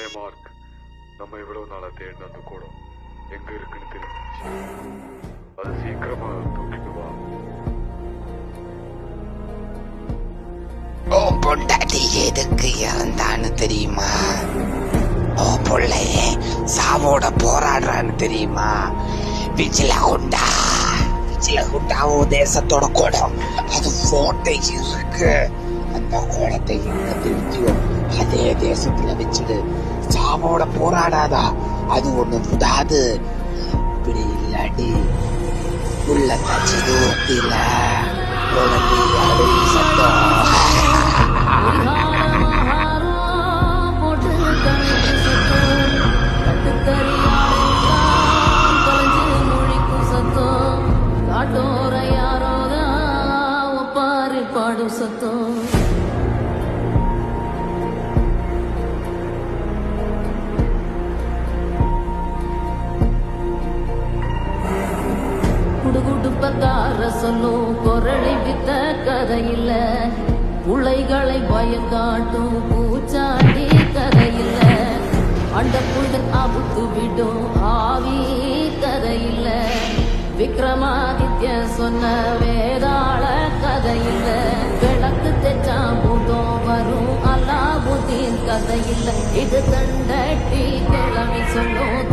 ஏ mark, நம்ம இவ்வளவு நாளா தேடின அந்த கூடம் எங்க இருக்குன்னு தெரிஞ்சிச்சு. அது சீக்கிரமா தூக்கிட்டு வா. ஓ பொண்டாட்டி எதுக்கு இறந்தான்னு தெரியுமா? ஓ பிள்ளைய சாவோட போராடுறான்னு தெரியுமா? விஜிலகுண்டா ஓ தேசத்தோட கூடம். அது போட்டோ இருக்கு. அந்த கூடத்தை எங்க தெரிஞ்சோ அதே தேசத்துல வச்சுடு. சாவோட போராடாதா, அது ஒண்ணு விடாது. இப்படி இல்லாடி உள்ள தச்சு தூரத்தில குழந்தை அழுகி சத்தம். பாடும் சத்தம் குடுகுடுப்பக்கார சொல்லும் குரளி வித்த கதையில்ல, உளைகளை பயம் காட்டும் பூச்சாண்டி கதையில்ல, அண்ட புழுதன் அபுத்து விடும் ஆவி கதையில்ல, விக்ரமாதித்ய சொன்ன வேதாள கதையில்ல, விளக்கு தெச்சா பூதம் வரும் அல்லாவுதீன் கதையில்ல, இது தண்டட்டி கிழமை சொல்லும்